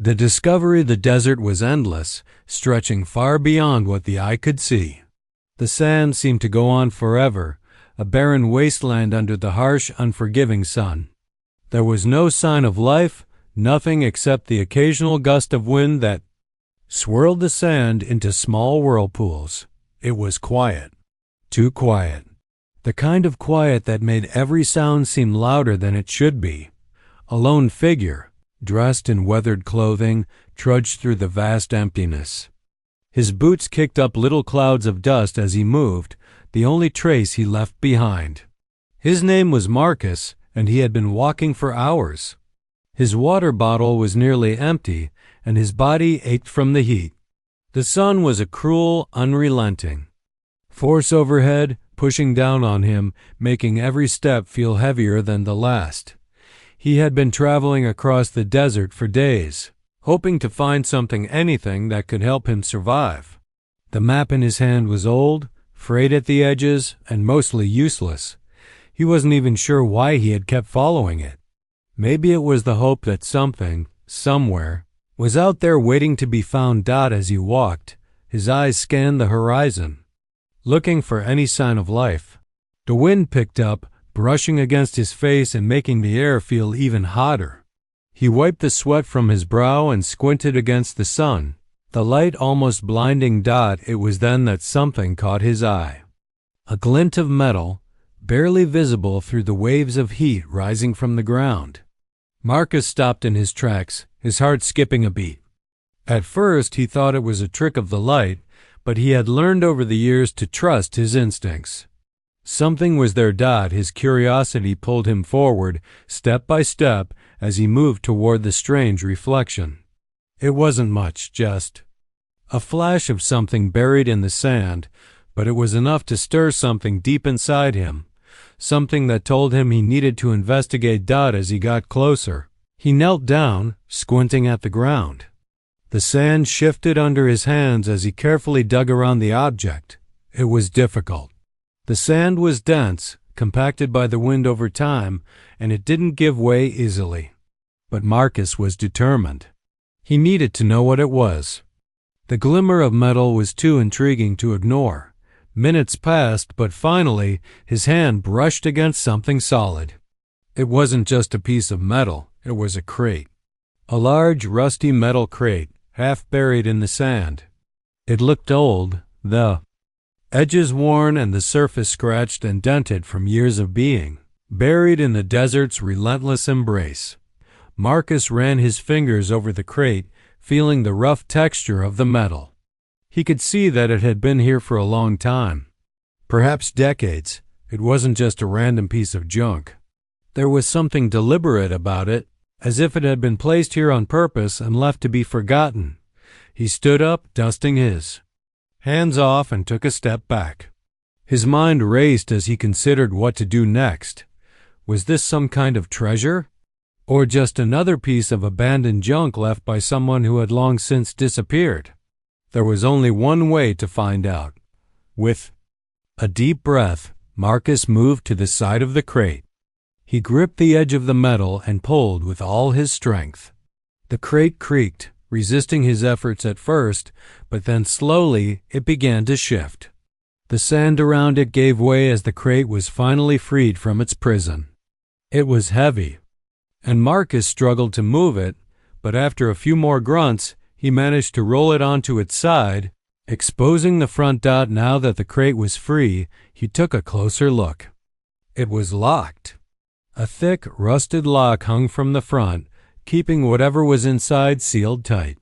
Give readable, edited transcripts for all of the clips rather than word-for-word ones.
The discovery the desert was endless, stretching far beyond what the eye could see. The sand seemed to go on forever, a barren wasteland under the harsh, unforgiving sun. There was no sign of life, nothing except the occasional gust of wind that swirled the sand into small whirlpools. It was quiet. Too quiet. The kind of quiet that made every sound seem louder than it should be. A lone figure, dressed in weathered clothing, trudged through the vast emptiness. His boots kicked up little clouds of dust as he moved, the only trace he left behind. His name was Marcus, and he had been walking for hours. His water bottle was nearly empty, and his body ached from the heat. The sun was a cruel, unrelenting force overhead, pushing down on him, making every step feel heavier than the last. He had been traveling across the desert for days, hoping to find anything that could help him survive. The map in his hand was old, frayed at the edges, and mostly useless. He wasn't even sure why he had kept following it. Maybe it was the hope that something, somewhere, was out there waiting to be found. As he walked, his eyes scanned the horizon, looking for any sign of life. The wind picked up, brushing against his face and making the air feel even hotter. He wiped the sweat from his brow and squinted against the sun, the light almost blinding. It was then that something caught his eye. A glint of metal, barely visible through the waves of heat rising from the ground. Marcus stopped in his tracks, his heart skipping a beat. At first he thought it was a trick of the light, but he had learned over the years to trust his instincts. Something was there. His curiosity pulled him forward, step by step, as he moved toward the strange reflection. It wasn't much, just a flash of something buried in the sand, but it was enough to stir something deep inside him, something that told him he needed to investigate. As he got closer, he knelt down, squinting at the ground. The sand shifted under his hands as he carefully dug around the object. It was difficult. The sand was dense, compacted by the wind over time, and it didn't give way easily. But Marcus was determined. He needed to know what it was. The glimmer of metal was too intriguing to ignore. Minutes passed, but finally his hand brushed against something solid. It wasn't just a piece of metal, it was a crate. A large, rusty metal crate, half buried in the sand. It looked old, the edges worn and the surface scratched and dented from years of being buried in the desert's relentless embrace. Marcus ran his fingers over the crate, feeling the rough texture of the metal. He could see that it had been here for a long time, perhaps decades. It wasn't just a random piece of junk. There was something deliberate about it, as if it had been placed here on purpose and left to be forgotten. He stood up, dusting his hands off, and took a step back. His mind raced as he considered what to do next. Was this some kind of treasure? Or just another piece of abandoned junk left by someone who had long since disappeared? There was only one way to find out. With a deep breath, Marcus moved to the side of the crate. He gripped the edge of the metal and pulled with all his strength. The crate creaked, resisting his efforts at first, but then slowly it began to shift. The sand around it gave way as the crate was finally freed from its prison. It was heavy, and Marcus struggled to move it, but after a few more grunts, he managed to roll it onto its side, exposing the front. Now that the crate was free, he took a closer look. It was locked. A thick, rusted lock hung from the front, keeping whatever was inside sealed tight.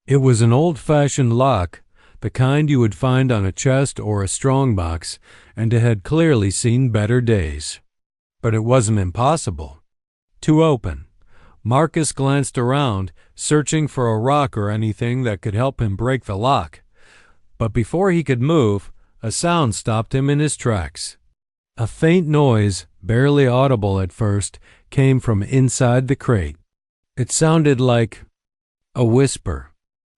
It was an old-fashioned lock, the kind you would find on a chest or a strongbox, and it had clearly seen better days. But it wasn't impossible to open. Marcus glanced around, searching for a rock or anything that could help him break the lock. But before he could move, a sound stopped him in his tracks. A faint noise, barely audible at first, came from inside the crate. It sounded like a whisper.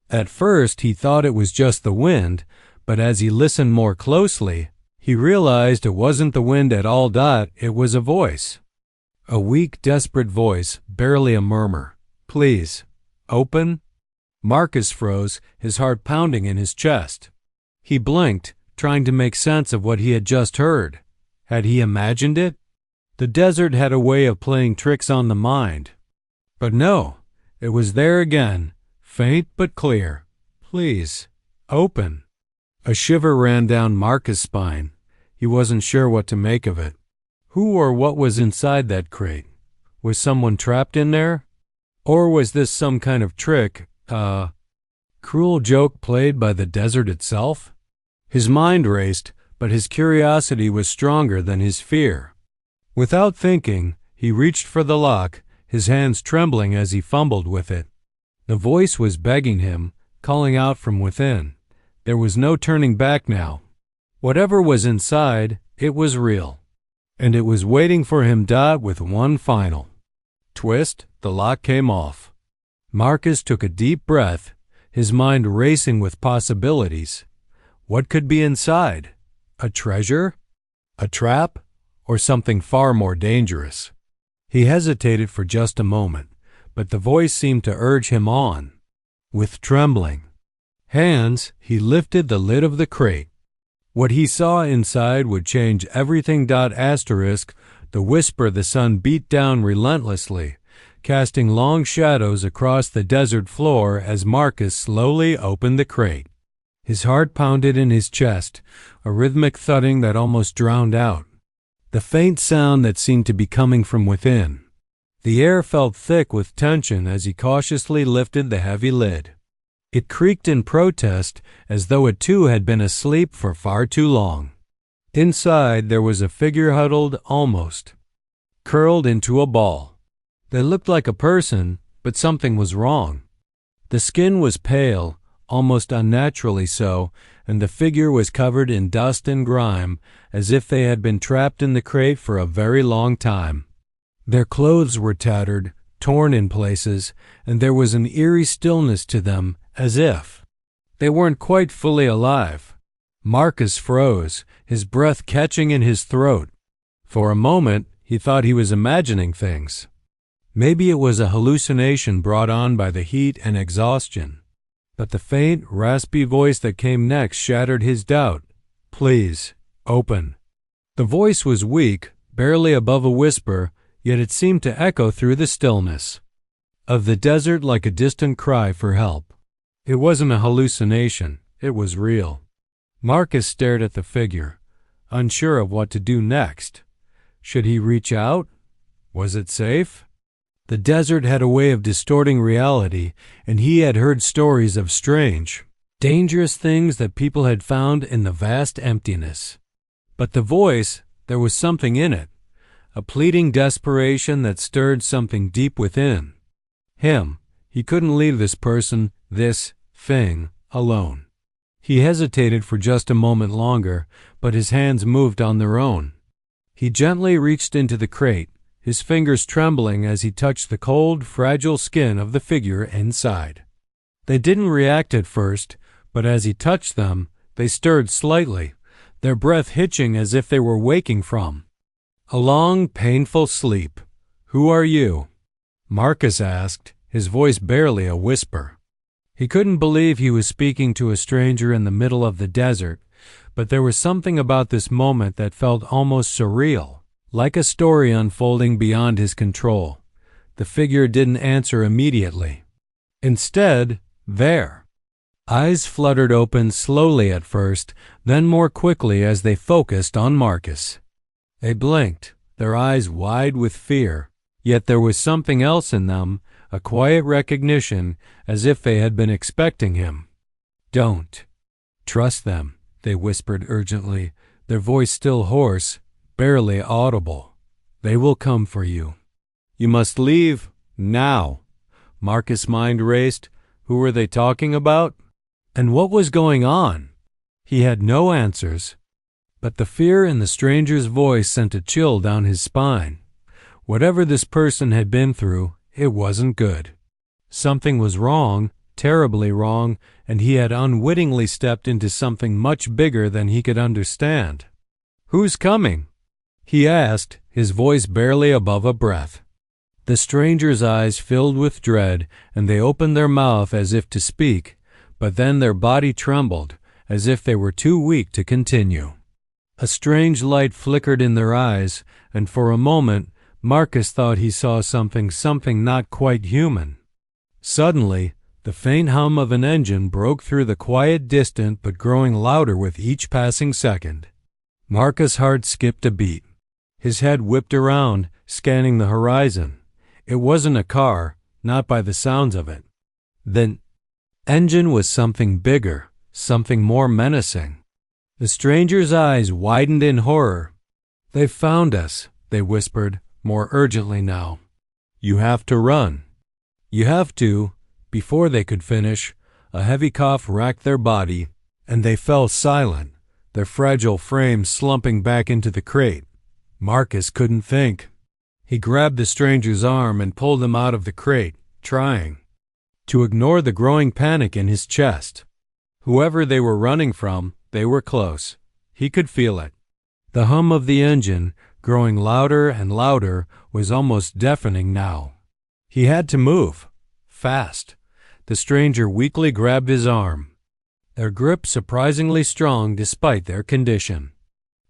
At first he thought it was just the wind, but as he listened more closely, he realized it wasn't the wind at all. It was a voice. A weak, desperate voice, barely a murmur. "Please, Open? Marcus froze, his heart pounding in his chest. He blinked, trying to make sense of what he had just heard. Had he imagined it? The desert had a way of playing tricks on the mind. But no, it was there again, faint but clear. Please, open. A shiver ran down Marcus' spine. He wasn't sure what to make of it. Who or what was inside that crate? Was someone trapped in there? Or was this some kind of trick, cruel joke played by the desert itself? His mind raced, but his curiosity was stronger than his fear. Without thinking, he reached for the lock, his hands trembling as he fumbled with it. The voice was begging him, calling out from within. There was no turning back now. Whatever was inside, it was real. And it was waiting for him. With one final twist, the lock came off. Marcus took a deep breath, his mind racing with possibilities. What could be inside? A treasure? A trap? Or something far more dangerous? He hesitated for just a moment, but the voice seemed to urge him on. With trembling hands, he lifted the lid of the crate. What he saw inside would change everything. The whisper the sun beat down relentlessly, casting long shadows across the desert floor as Marcus slowly opened the crate. His heart pounded in his chest, a rhythmic thudding that almost drowned out the faint sound that seemed to be coming from within. The air felt thick with tension as he cautiously lifted the heavy lid. It creaked in protest, as though it too had been asleep for far too long. Inside there was a figure huddled, almost curled into a ball. They looked like a person, but something was wrong. The skin was pale, almost unnaturally so, and the figure was covered in dust and grime, as if they had been trapped in the crate for a very long time. Their clothes were tattered, torn in places, and there was an eerie stillness to them, as if they weren't quite fully alive. Marcus froze, his breath catching in his throat. For a moment, he thought he was imagining things. Maybe it was a hallucination brought on by the heat and exhaustion. But the faint, raspy voice that came next shattered his doubt. Please, open. The voice was weak, barely above a whisper, yet it seemed to echo through the stillness of the desert like a distant cry for help. It wasn't a hallucination, it was real. Marcus stared at the figure, unsure of what to do next. Should he reach out? Was it safe? The desert had a way of distorting reality, and he had heard stories of strange, dangerous things that people had found in the vast emptiness. But the voice, there was something in it, a pleading desperation that stirred something deep within. He couldn't leave this person, this thing, alone. He hesitated for just a moment longer, but his hands moved on their own. He gently reached into the crate, his fingers trembling as he touched the cold, fragile skin of the figure inside. They didn't react at first, but as he touched them, they stirred slightly, their breath hitching as if they were waking from a long, painful sleep. Who are you? Marcus asked, his voice barely a whisper. He couldn't believe he was speaking to a stranger in the middle of the desert, but there was something about this moment that felt almost surreal, like a story unfolding beyond his control. The figure didn't answer immediately. Instead, their eyes fluttered open slowly at first, then more quickly as they focused on Marcus. They blinked, their eyes wide with fear, yet there was something else in them, a quiet recognition, as if they had been expecting him. Don't trust them, they whispered urgently, their voice still hoarse, barely audible. They will come for you. You must leave now. Marcus' mind raced. Who were they talking about? And what was going on? He had no answers, but the fear in the stranger's voice sent a chill down his spine. Whatever this person had been through, it wasn't good. Something was wrong, terribly wrong, and he had unwittingly stepped into something much bigger than he could understand. Who's coming? He asked, his voice barely above a breath. The stranger's eyes filled with dread, and they opened their mouth as if to speak, but then their body trembled, as if they were too weak to continue. A strange light flickered in their eyes, and for a moment Marcus thought he saw something not quite human. Suddenly, the faint hum of an engine broke through the quiet, distant, but growing louder with each passing second. Marcus' heart skipped a beat. His head whipped around, scanning the horizon. It wasn't a car, not by the sounds of it. The engine was something bigger, something more menacing. The stranger's eyes widened in horror. "They've found us," they whispered, more urgently now. "You have to run." "You have to." Before they could finish, a heavy cough racked their body, and they fell silent, their fragile frames slumping back into the crate. Marcus couldn't think. He grabbed the stranger's arm and pulled him out of the crate, trying to ignore the growing panic in his chest. Whoever they were running from, they were close. He could feel it. The hum of the engine, growing louder and louder, was almost deafening now. He had to move. Fast. The stranger weakly grabbed his arm, their grip surprisingly strong despite their condition.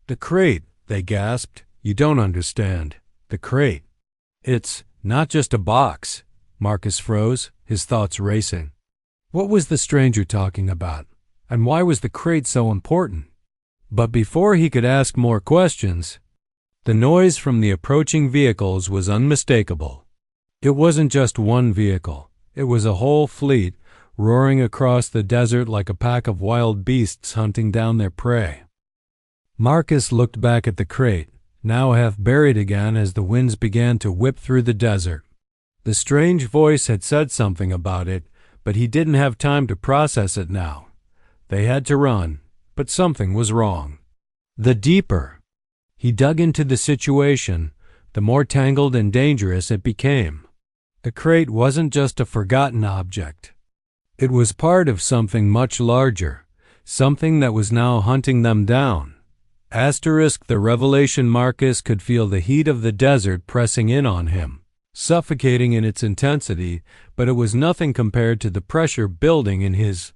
"The crate," they gasped. "You don't understand. The crate. It's not just a box." Marcus froze, his thoughts racing. What was the stranger talking about? And why was the crate so important? But before he could ask more questions, the noise from the approaching vehicles was unmistakable. It wasn't just one vehicle. It was a whole fleet, roaring across the desert like a pack of wild beasts hunting down their prey. Marcus looked back at the crate, now half buried again as the winds began to whip through the desert. The strange voice had said something about it, but he didn't have time to process it now. They had to run, but something was wrong. The deeper he dug into the situation, the more tangled and dangerous it became. The crate wasn't just a forgotten object. It was part of something much larger, something that was now hunting them down. The revelation. Marcus could feel the heat of the desert pressing in on him, suffocating in its intensity, but it was nothing compared to the pressure building in his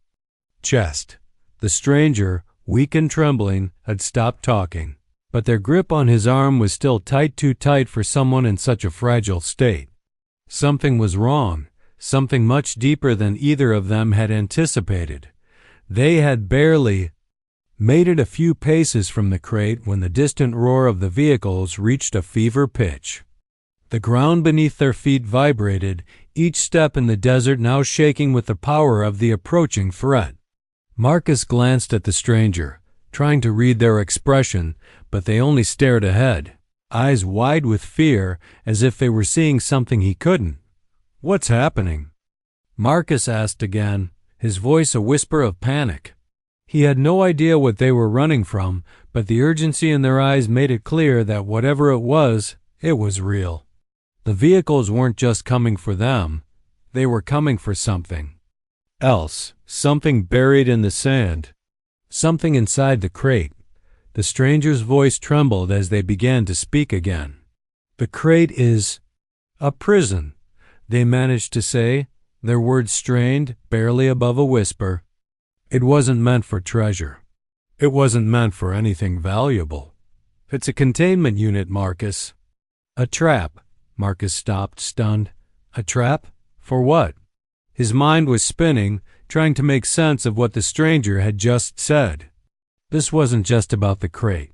chest. The stranger, weak and trembling, had stopped talking, but their grip on his arm was still tight, too tight for someone in such a fragile state. Something was wrong, something much deeper than either of them had anticipated. They had barely made it a few paces from the crate when the distant roar of the vehicles reached a fever pitch. The ground beneath their feet vibrated, each step in the desert now shaking with the power of the approaching threat. Marcus glanced at the stranger, trying to read their expression, but they only stared ahead, eyes wide with fear, as if they were seeing something he couldn't. "What's happening?" Marcus asked again, his voice a whisper of panic. He had no idea what they were running from, but the urgency in their eyes made it clear that whatever it was real. The vehicles weren't just coming for them, they were coming for something else, something buried in the sand, something inside the crate. The stranger's voice trembled as they began to speak again. "The crate is a prison," they managed to say, their words strained, barely above a whisper. "It wasn't meant for treasure. It wasn't meant for anything valuable. It's a containment unit, Marcus." "A trap." Marcus stopped, stunned. "A trap? For what?" His mind was spinning, trying to make sense of what the stranger had just said. This wasn't just about the crate.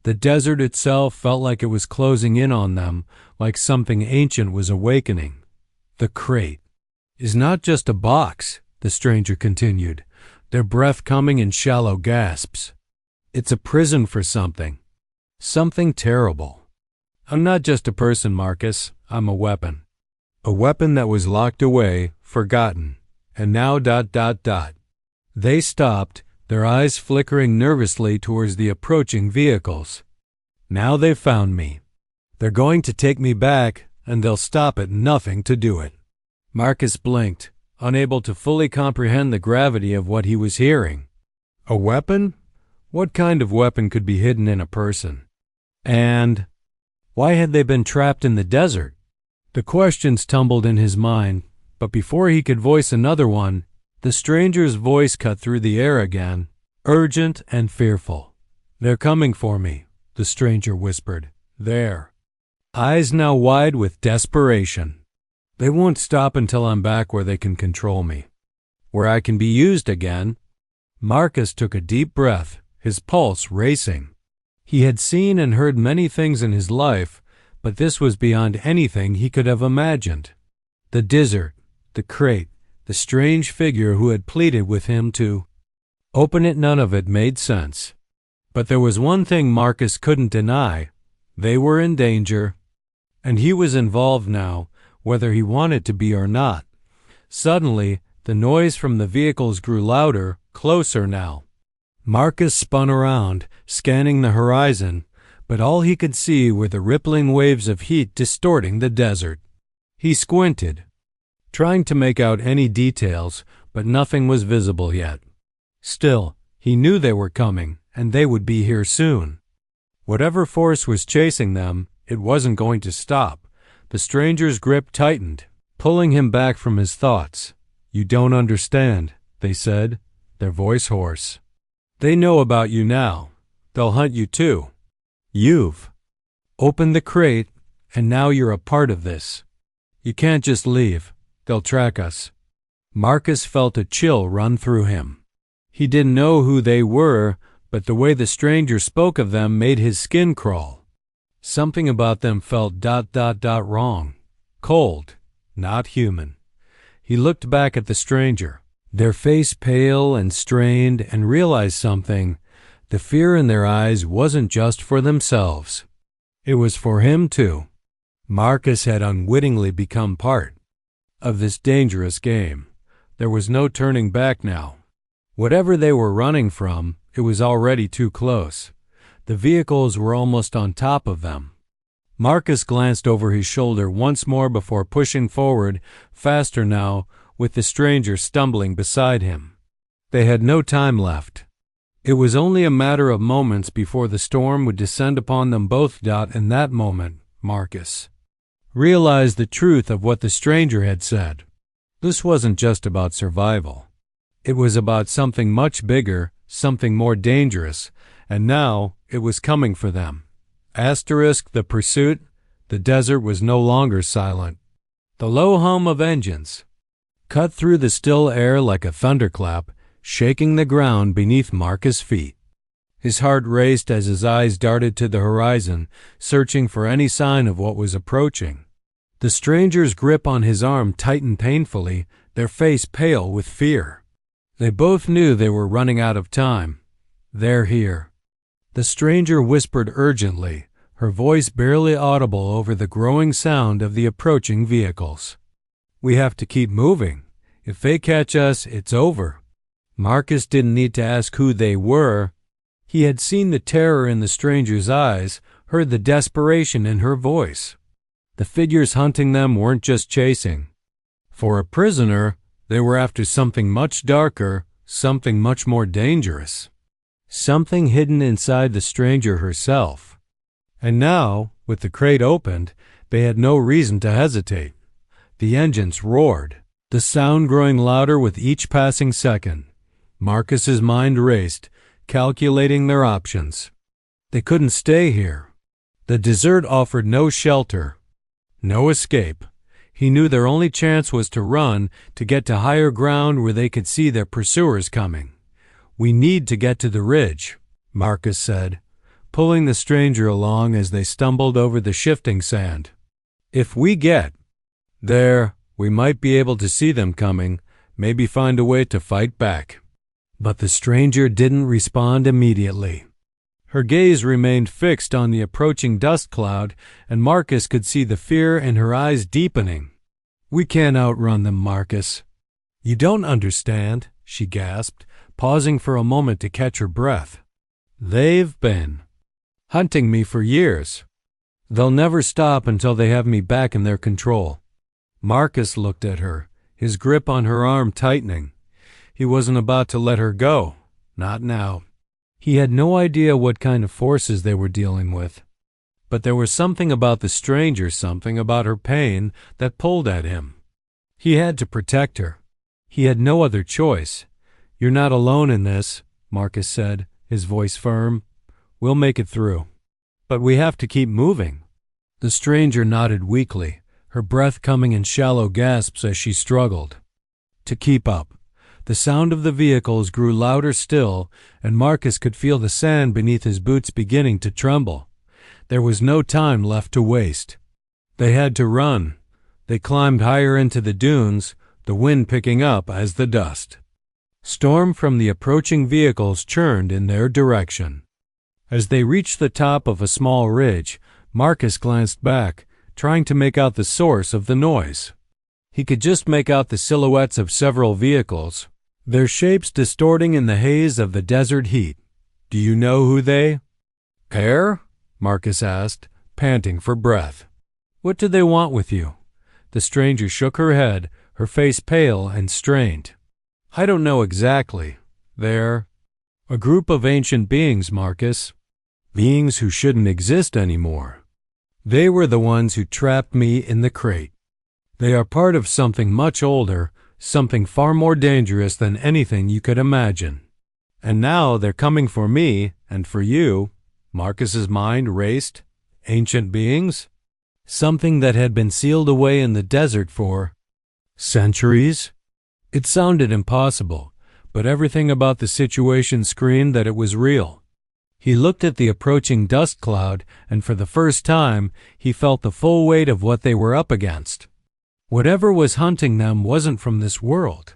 The desert itself felt like it was closing in on them, like something ancient was awakening. "The crate is not just a box," the stranger continued, their breath coming in shallow gasps. "It's a prison for something. Something terrible. I'm not just a person, Marcus. I'm a weapon. A weapon that was locked away, forgotten, and now ... They stopped, their eyes flickering nervously towards the approaching vehicles. "Now they've found me. They're going to take me back, and they'll stop at nothing to do it." Marcus blinked, unable to fully comprehend the gravity of what he was hearing. A weapon? What kind of weapon could be hidden in a person? And why had they been trapped in the desert? The questions tumbled in his mind, but before he could voice another one, the stranger's voice cut through the air again, urgent and fearful. "They're coming for me," the stranger whispered. "There." Eyes now wide with desperation. "They won't stop until I'm back where they can control me. Where I can be used again." Marcus took a deep breath, his pulse racing. He had seen and heard many things in his life, but this was beyond anything he could have imagined. The desert, the crate, the strange figure who had pleaded with him to open it, none of it made sense. But there was one thing Marcus couldn't deny. They were in danger, and he was involved now, whether he wanted to be or not. Suddenly, the noise from the vehicles grew louder, closer now. Marcus spun around, scanning the horizon, but all he could see were the rippling waves of heat distorting the desert. He squinted, trying to make out any details, but nothing was visible yet. Still, he knew they were coming, and they would be here soon. Whatever force was chasing them, it wasn't going to stop. The stranger's grip tightened, pulling him back from his thoughts. "You don't understand," they said, their voice hoarse. "They know about you now. They'll hunt you too. You've opened the crate, and now you're a part of this. You can't just leave. They'll track us." Marcus felt a chill run through him. He didn't know who they were, but the way the stranger spoke of them made his skin crawl. Something about them felt wrong. Cold, not human. He looked back at the stranger, their face pale and strained, and realized something. The fear in their eyes wasn't just for themselves. It was for him too. Marcus had unwittingly become part of this dangerous game. There was no turning back now. Whatever they were running from, it was already too close. The vehicles were almost on top of them. Marcus glanced over his shoulder once more before pushing forward, faster now, with the stranger stumbling beside him. They had no time left. It was only a matter of moments before the storm would descend upon them both. In that moment, Marcus realized the truth of what the stranger had said. This wasn't just about survival. It was about something much bigger, something more dangerous, and now it was coming for them. The pursuit. The desert was no longer silent. The low hum of engines cut through the still air like a thunderclap, shaking the ground beneath Marcus' feet. His heart raced as his eyes darted to the horizon, searching for any sign of what was approaching. The stranger's grip on his arm tightened painfully, their face pale with fear. They both knew they were running out of time. "They're here." The stranger whispered urgently, her voice barely audible over the growing sound of the approaching vehicles. "We have to keep moving. If they catch us, it's over." Marcus didn't need to ask who they were. He had seen the terror in the stranger's eyes, heard the desperation in her voice. The figures hunting them weren't just chasing. For a prisoner, they were after something much darker, something much more dangerous. Something hidden inside the stranger herself. And now, with the crate opened, they had no reason to hesitate. The engines roared, the sound growing louder with each passing second. Marcus's mind raced, calculating their options. They couldn't stay here. The desert offered no shelter, no escape. He knew their only chance was to run, to get to higher ground where they could see their pursuers coming. "We need to get to the ridge," Marcus said, pulling the stranger along as they stumbled over the shifting sand. "If we get there, we might be able to see them coming, maybe find a way to fight back." But the stranger didn't respond immediately. Her gaze remained fixed on the approaching dust cloud, and Marcus could see the fear in her eyes deepening. "We can't outrun them, Marcus." "You don't understand," she gasped, pausing for a moment to catch her breath. "They've been hunting me for years. They'll never stop until they have me back in their control." Marcus looked at her, his grip on her arm tightening. He wasn't about to let her go. Not now. He had no idea what kind of forces they were dealing with. But there was something about the stranger, something about her pain, that pulled at him. He had to protect her. He had no other choice. "You're not alone in this," Marcus said, his voice firm. "We'll make it through. But we have to keep moving." The stranger nodded weakly, her breath coming in shallow gasps as she struggled to keep up. The sound of the vehicles grew louder still, and Marcus could feel the sand beneath his boots beginning to tremble. There was no time left to waste. They had to run. They climbed higher into the dunes, the wind picking up as the dust storm from the approaching vehicles churned in their direction. As they reached the top of a small ridge, Marcus glanced back, trying to make out the source of the noise. He could just make out the silhouettes of several vehicles, their shapes distorting in the haze of the desert heat. "Do you know who they care?" Marcus asked, panting for breath. "What do they want with you?" The stranger shook her head, her face pale and strained. "I don't know exactly. They're a group of ancient beings, Marcus. Beings who shouldn't exist anymore. They were the ones who trapped me in the crate. They are part of something much older, something far more dangerous than anything you could imagine. And now they're coming for me and for you." Marcus's mind raced. Ancient beings? Something that had been sealed away in the desert for centuries? It sounded impossible, but everything about the situation screamed that it was real. He looked at the approaching dust cloud, and for the first time, he felt the full weight of what they were up against. Whatever was hunting them wasn't from this world.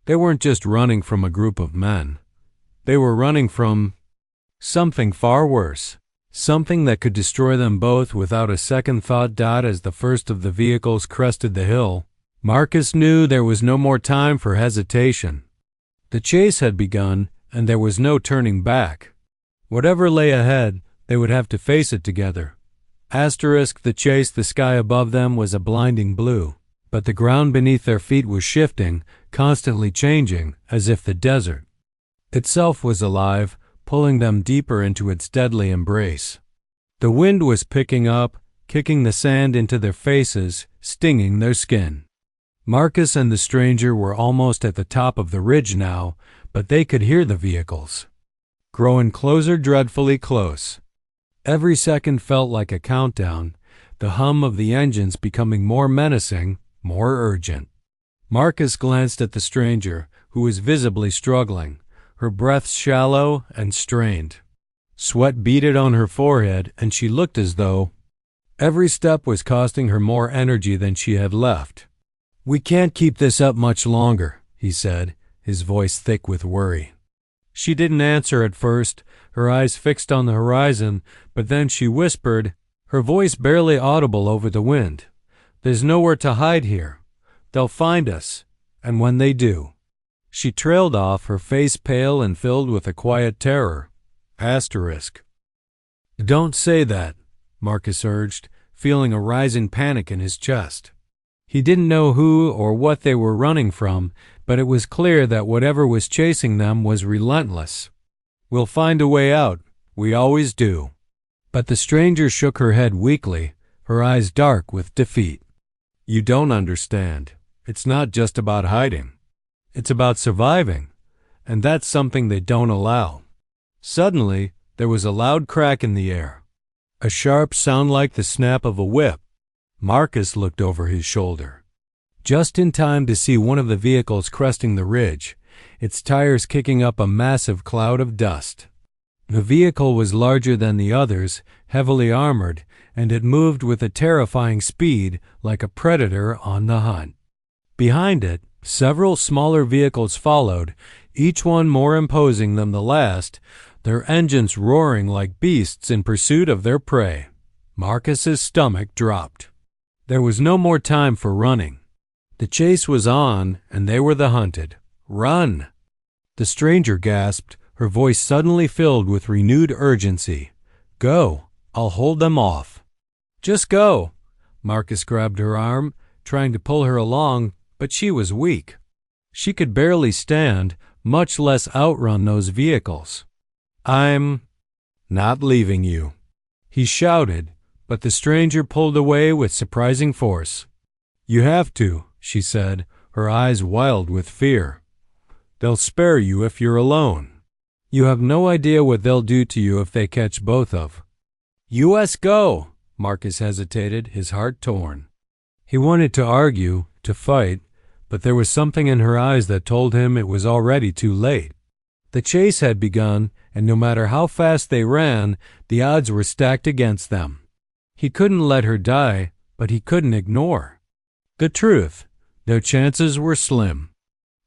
They weren't just running from a group of men. They were running from something far worse, something that could destroy them both without a second thought. As the first of the vehicles crested the hill, Marcus knew there was no more time for hesitation. The chase had begun, and there was no turning back. Whatever lay ahead, they would have to face it together. The chase, the sky above them was a blinding blue, but the ground beneath their feet was shifting, constantly changing, as if the desert itself was alive, pulling them deeper into its deadly embrace. The wind was picking up, kicking the sand into their faces, stinging their skin. Marcus and the stranger were almost at the top of the ridge now, but they could hear the vehicles growing closer, dreadfully close. Every second felt like a countdown, the hum of the engines becoming more menacing, more urgent. Marcus glanced at the stranger, who was visibly struggling, her breath shallow and strained. Sweat beaded on her forehead, and she looked as though every step was costing her more energy than she had left. "We can't keep this up much longer," he said, his voice thick with worry. She didn't answer at first, her eyes fixed on the horizon, but then she whispered, her voice barely audible over the wind, "There's nowhere to hide here. They'll find us, and when they do." She trailed off, her face pale and filled with a quiet terror. "Don't say that," Marcus urged, feeling a rising panic in his chest. He didn't know who or what they were running from, but it was clear that whatever was chasing them was relentless. "We'll find a way out. We always do." But the stranger shook her head weakly, her eyes dark with defeat. "You don't understand. It's not just about hiding. It's about surviving, and that's something they don't allow." Suddenly, there was a loud crack in the air, a sharp sound like the snap of a whip. Marcus looked over his shoulder, just in time to see one of the vehicles cresting the ridge, its tires kicking up a massive cloud of dust. The vehicle was larger than the others, heavily armored, and it moved with a terrifying speed like a predator on the hunt. Behind it, several smaller vehicles followed, each one more imposing than the last, their engines roaring like beasts in pursuit of their prey. Marcus's stomach dropped. There was no more time for running. The chase was on, and they were the hunted. "Run!" The stranger gasped, her voice suddenly filled with renewed urgency. "Go! I'll hold them off." "Just go!" Marcus grabbed her arm, trying to pull her along, but she was weak. She could barely stand, much less outrun those vehicles. "I'm not leaving you," he shouted, but the stranger pulled away with surprising force. "You have to," she said, her eyes wild with fear. "They'll spare you if you're alone. You have no idea what they'll do to you if they catch both of us. Go!" Marcus hesitated, his heart torn. He wanted to argue, to fight, but there was something in her eyes that told him it was already too late. The chase had begun, and no matter how fast they ran, the odds were stacked against them. He couldn't let her die, but he couldn't ignore the truth. Their chances were slim.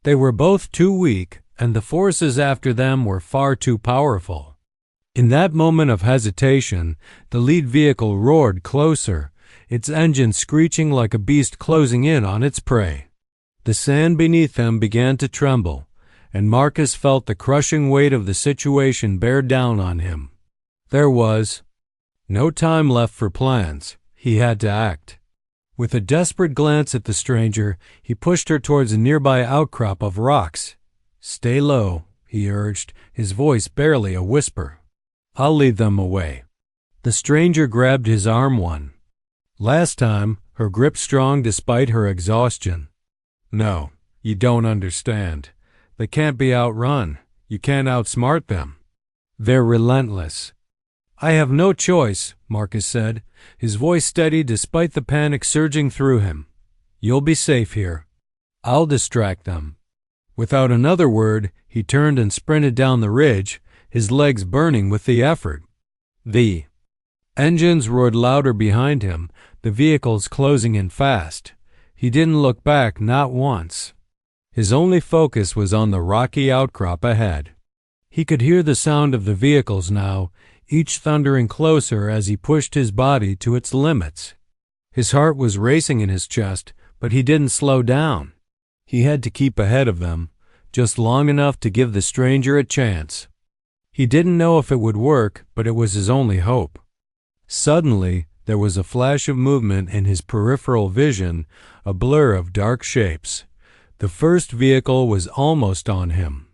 They were both too weak, and the forces after them were far too powerful. In that moment of hesitation, the lead vehicle roared closer, its engine screeching like a beast closing in on its prey. The sand beneath them began to tremble, and Marcus felt the crushing weight of the situation bear down on him. There was no time left for plans. He had to act. With a desperate glance at the stranger, he pushed her towards a nearby outcrop of rocks. "Stay low," he urged, his voice barely a whisper. "I'll lead them away." The stranger grabbed his arm last time, her grip strong despite her exhaustion. "No, you don't understand. They can't be outrun. You can't outsmart them. They're relentless." "I have no choice," Marcus said, his voice steady despite the panic surging through him. "You'll be safe here. I'll distract them." Without another word, he turned and sprinted down the ridge, his legs burning with the effort. The engines roared louder behind him, the vehicles closing in fast. He didn't look back, not once. His only focus was on the rocky outcrop ahead. He could hear the sound of the vehicles now, each thundering closer as he pushed his body to its limits. His heart was racing in his chest, but he didn't slow down. He had to keep ahead of them, just long enough to give the stranger a chance. He didn't know if it would work, but it was his only hope. Suddenly, there was a flash of movement in his peripheral vision, a blur of dark shapes. The first vehicle was almost on him.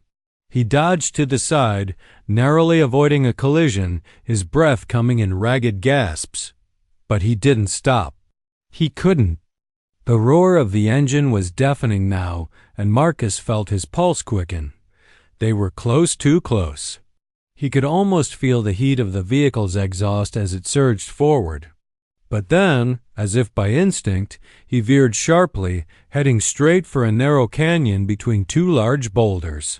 He dodged to the side, narrowly avoiding a collision, his breath coming in ragged gasps. But he didn't stop. He couldn't. The roar of the engine was deafening now, and Marcus felt his pulse quicken. They were close, too close. He could almost feel the heat of the vehicle's exhaust as it surged forward. But then, as if by instinct, he veered sharply, heading straight for a narrow canyon between two large boulders.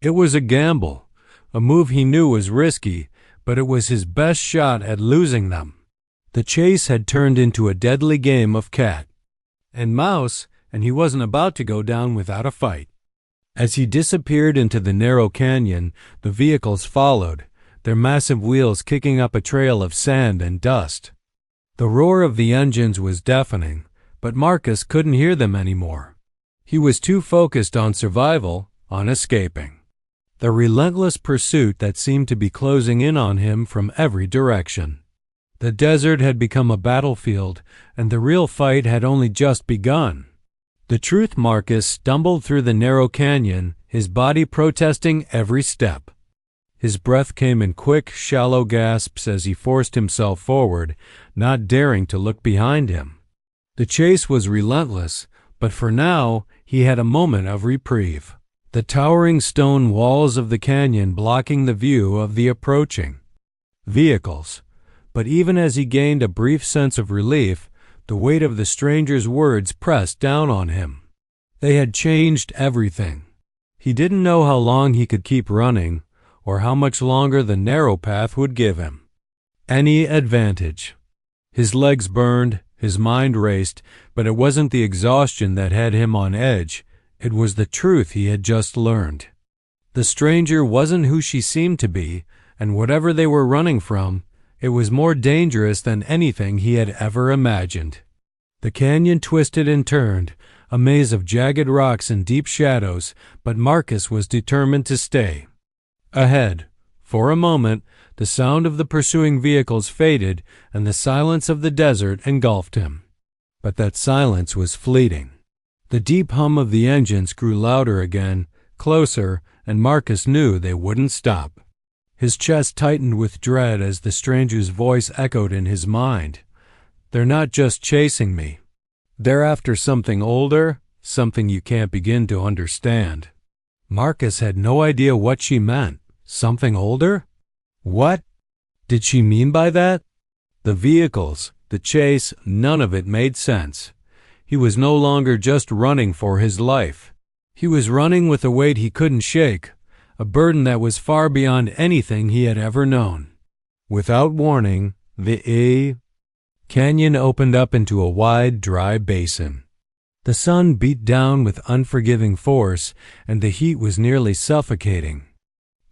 It was a gamble, a move he knew was risky, but it was his best shot at losing them. The chase had turned into a deadly game of cat and mouse, and he wasn't about to go down without a fight. As he disappeared into the narrow canyon, the vehicles followed, their massive wheels kicking up a trail of sand and dust. The roar of the engines was deafening, but Marcus couldn't hear them anymore. He was too focused on survival, on escaping. The relentless pursuit that seemed to be closing in on him from every direction. The desert had become a battlefield, and the real fight had only just begun. The truth Marcus stumbled through the narrow canyon, his body protesting every step. His breath came in quick, shallow gasps as he forced himself forward, not daring to look behind him. The chase was relentless, but for now he had a moment of reprieve. The towering stone walls of the canyon blocking the view of the approaching vehicles. But even as he gained a brief sense of relief, the weight of the stranger's words pressed down on him. They had changed everything. He didn't know how long he could keep running, or how much longer the narrow path would give him any advantage. His legs burned, his mind raced, but it wasn't the exhaustion that had him on edge. It was the truth he had just learned. The stranger wasn't who she seemed to be, and whatever they were running from, it was more dangerous than anything he had ever imagined. The canyon twisted and turned, a maze of jagged rocks and deep shadows, but Marcus was determined to stay. Ahead, for a moment, the sound of the pursuing vehicles faded and the silence of the desert engulfed him. But that silence was fleeting. The deep hum of the engines grew louder again, closer, and Marcus knew they wouldn't stop. His chest tightened with dread as the stranger's voice echoed in his mind. They're not just chasing me. They're after something older, something you can't begin to understand. Marcus had no idea what she meant. Something older? What did she mean by that? The vehicles, the chase, none of it made sense. He was no longer just running for his life. He was running with a weight he couldn't shake, a burden that was far beyond anything he had ever known. Without warning, the canyon opened up into a wide, dry basin. The sun beat down with unforgiving force, and the heat was nearly suffocating.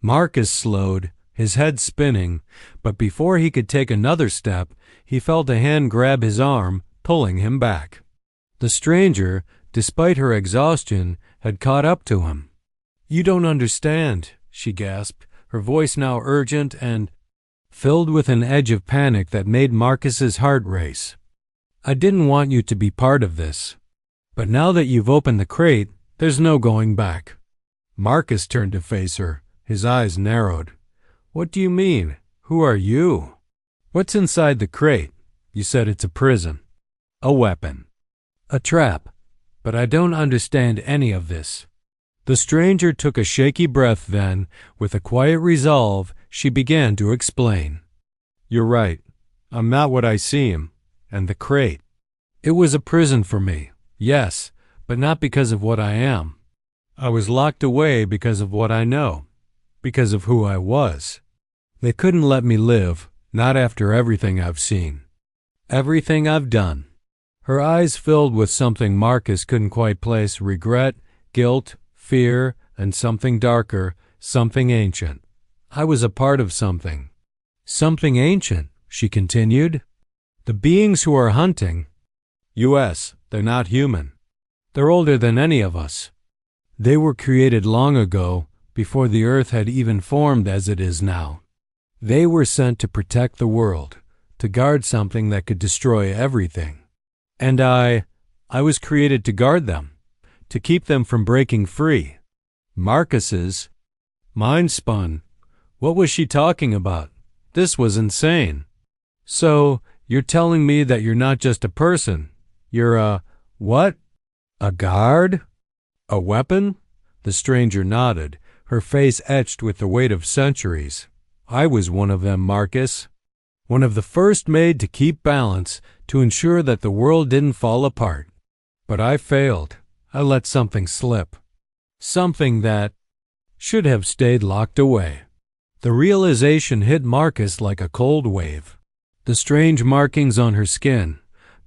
Marcus slowed, his head spinning, but before he could take another step, he felt a hand grab his arm, pulling him back. The stranger, despite her exhaustion, had caught up to him. "You don't understand," she gasped, her voice now urgent and filled with an edge of panic that made Marcus's heart race. "I didn't want you to be part of this. But now that you've opened the crate, there's no going back." Marcus turned to face her, his eyes narrowed. "What do you mean? Who are you? What's inside the crate? You said it's a prison. A weapon. A trap. But I don't understand any of this." The stranger took a shaky breath, then, with a quiet resolve, she began to explain. "You're right. I'm not what I seem. And the crate. It was a prison for me, yes, but not because of what I am. I was locked away because of what I know, because of who I was. They couldn't let me live, not after everything I've seen. Everything I've done." Her eyes filled with something Marcus couldn't quite place: regret, guilt, fear, and something darker, something ancient. "I was a part of something." "Something ancient," she continued. "The beings who are hunting, U.S., they're not human. They're older than any of us. They were created long ago, before the earth had even formed as it is now. They were sent to protect the world, to guard something that could destroy everything. And I was created to guard them, to keep them from breaking free." Marcus's mind spun. What was she talking about? This was insane. "So, you're telling me that you're not just a person. You're a what? A guard? A weapon?" The stranger nodded, her face etched with the weight of centuries. "I was one of them, Marcus. One of the first made to keep balance, to ensure that the world didn't fall apart. But I failed. I let something slip. Something that should have stayed locked away." The realization hit Marcus like a cold wave. The strange markings on her skin,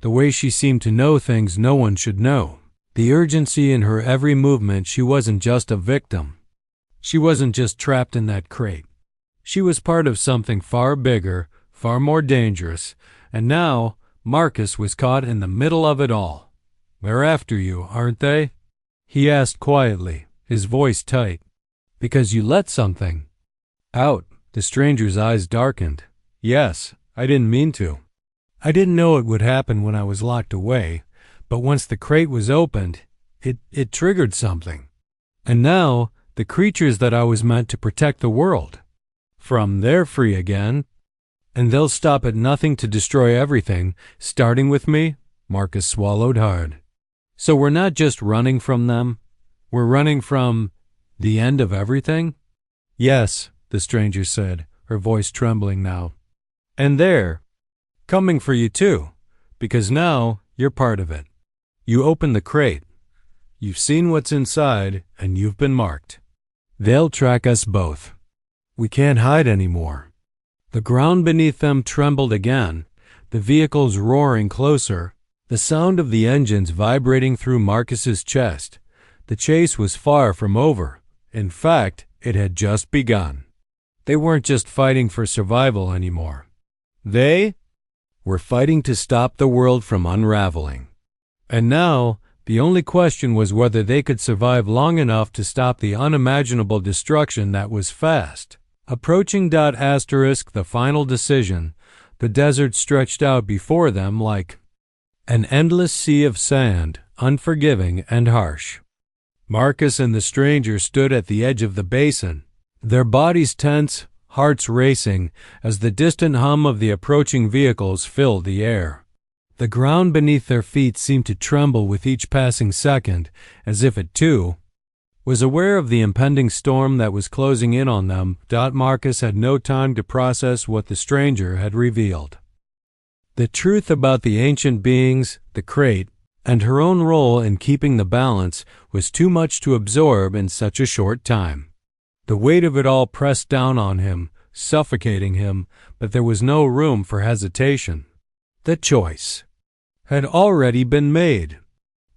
the way she seemed to know things no one should know, the urgency in her every movement. She wasn't just a victim. She wasn't just trapped in that crate. She was part of something far bigger, far more dangerous, and now Marcus was caught in the middle of it all. "They're after you, aren't they?" he asked quietly, his voice tight. "Because you let something out." The stranger's eyes darkened. "Yes, I didn't mean to. I didn't know it would happen when I was locked away, but once the crate was opened, it triggered something. And now, the creatures that I was meant to protect the world from, they're free again. And they'll stop at nothing to destroy everything, starting with me." Marcus swallowed hard. "So we're not just running from them. We're running from the end of everything?" "Yes," the stranger said, her voice trembling now. "And they're coming for you too, because now you're part of it. You opened the crate. You've seen what's inside, and you've been marked. They'll track us both. We can't hide anymore." The ground beneath them trembled again, the vehicles roaring closer, the sound of the engines vibrating through Marcus's chest. The chase was far from over. In fact, it had just begun. They weren't just fighting for survival anymore. They were fighting to stop the world from unraveling. And now, the only question was whether they could survive long enough to stop the unimaginable destruction that was fast approaching. The final decision. The desert stretched out before them like an endless sea of sand, unforgiving and harsh. Marcus and the stranger stood at the edge of the basin, their bodies tense, hearts racing as the distant hum of the approaching vehicles filled the air. The ground beneath their feet seemed to tremble with each passing second, as if it, too, was aware of the impending storm that was closing in on them. Marcus had no time to process what the stranger had revealed. The truth about the ancient beings, the crate, and her own role in keeping the balance was too much to absorb in such a short time. The weight of it all pressed down on him, suffocating him, but there was no room for hesitation. The choice had already been made.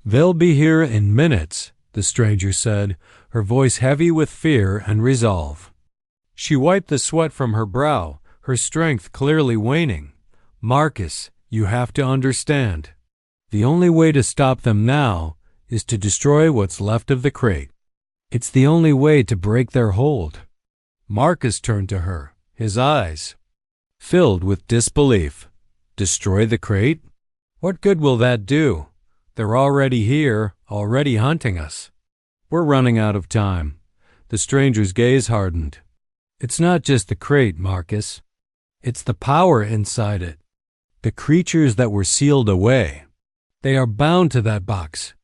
"They'll be here in minutes," the stranger said, her voice heavy with fear and resolve. She wiped the sweat from her brow, her strength clearly waning. "Marcus, you have to understand. The only way to stop them now is to destroy what's left of the crate. It's the only way to break their hold." Marcus turned to her, his eyes filled with disbelief. "Destroy the crate? What good will that do? They're already here, already hunting us. We're running out of time." The stranger's gaze hardened. "It's not just the crate, Marcus. It's the power inside it. The creatures that were sealed away. They are bound to that box.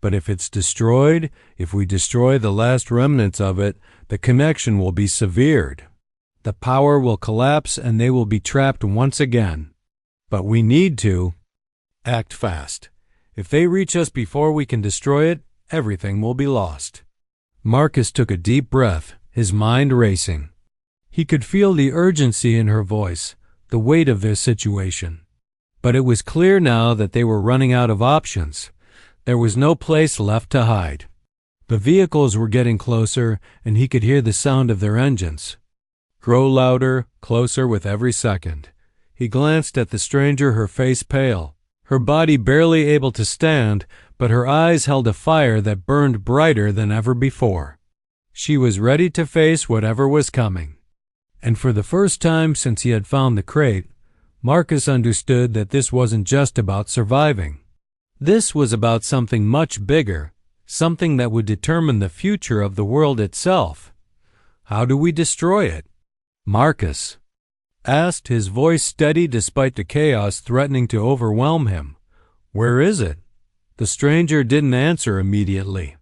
But if it's destroyed, if we destroy the last remnants of it, the connection will be severed. The power will collapse and they will be trapped once again. But we need to act fast. If they reach us before we can destroy it, everything will be lost." Marcus took a deep breath, his mind racing. He could feel the urgency in her voice, the weight of their situation. But it was clear now that they were running out of options. There was no place left to hide. The vehicles were getting closer, and he could hear the sound of their engines grow louder, closer with every second. He glanced at the stranger, her face pale, her body barely able to stand, but her eyes held a fire that burned brighter than ever before. She was ready to face whatever was coming. And for the first time since he had found the crate, Marcus understood that this wasn't just about surviving. This was about something much bigger, something that would determine the future of the world itself. "How do we destroy it?" Marcus asked, his voice steady despite the chaos threatening to overwhelm him. "Where is it?" The stranger didn't answer immediately.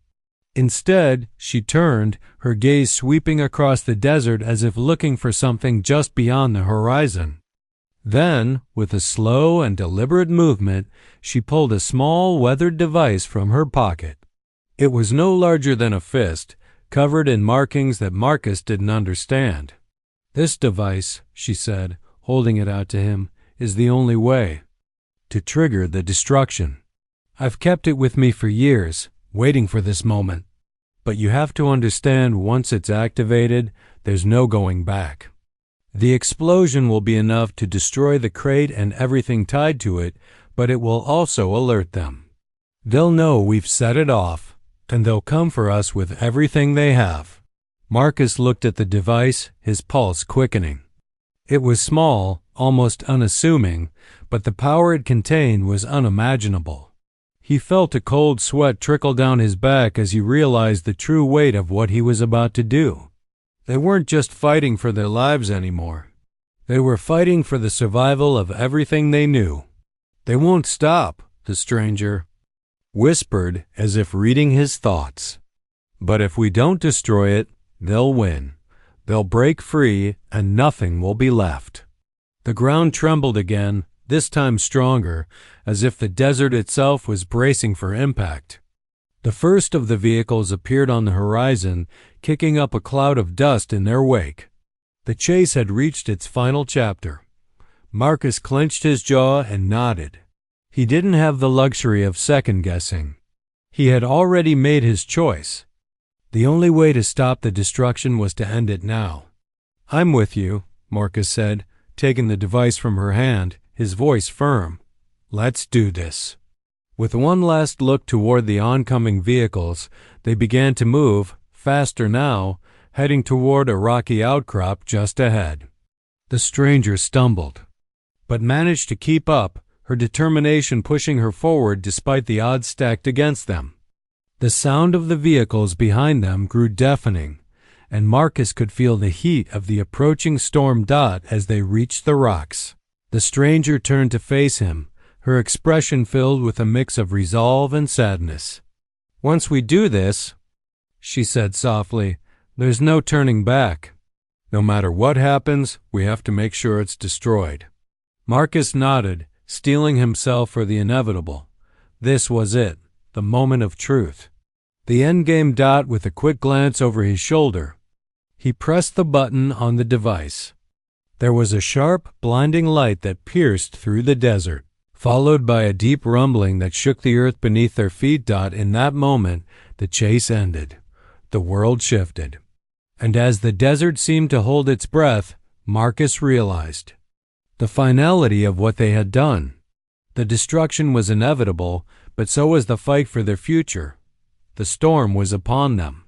Instead, she turned, her gaze sweeping across the desert as if looking for something just beyond the horizon. Then, with a slow and deliberate movement, she pulled a small weathered device from her pocket. It was no larger than a fist, covered in markings that Marcus didn't understand. "This device," she said, holding it out to him, "is the only way to trigger the destruction. I've kept it with me for years, waiting for this moment. But you have to understand, once it's activated, there's no going back. The explosion will be enough to destroy the crate and everything tied to it, but it will also alert them. They'll know we've set it off, and they'll come for us with everything they have." Marcus looked at the device, his pulse quickening. It was small, almost unassuming, but the power it contained was unimaginable. He felt a cold sweat trickle down his back as he realized the true weight of what he was about to do. They weren't just fighting for their lives anymore. They were fighting for the survival of everything they knew. "They won't stop," the stranger whispered as if reading his thoughts. "But if we don't destroy it, they'll win. They'll break free and nothing will be left." The ground trembled again, this time stronger, as if the desert itself was bracing for impact. The first of the vehicles appeared on the horizon, kicking up a cloud of dust in their wake. The chase had reached its final chapter. Marcus clenched his jaw and nodded. He didn't have the luxury of second-guessing. He had already made his choice. The only way to stop the destruction was to end it now. "I'm with you," Marcus said, taking the device from her hand, his voice firm. "Let's do this." With one last look toward the oncoming vehicles, they began to move, faster now, heading toward a rocky outcrop just ahead. The stranger stumbled, but managed to keep up, her determination pushing her forward despite the odds stacked against them. The sound of the vehicles behind them grew deafening, and Marcus could feel the heat of the approaching storm. As they reached the rocks, the stranger turned to face him, her expression filled with a mix of resolve and sadness. "Once we do this," she said softly, "there's no turning back. No matter what happens, we have to make sure it's destroyed." Marcus nodded, steeling himself for the inevitable. This was it, the moment of truth. The endgame. With a quick glance over his shoulder, he pressed the button on the device. There was a sharp, blinding light that pierced through the desert, followed by a deep rumbling that shook the earth beneath their feet. In that moment, the chase ended. The world shifted. And as the desert seemed to hold its breath, Marcus realized the finality of what they had done. The destruction was inevitable, but so was the fight for their future. The storm was upon them.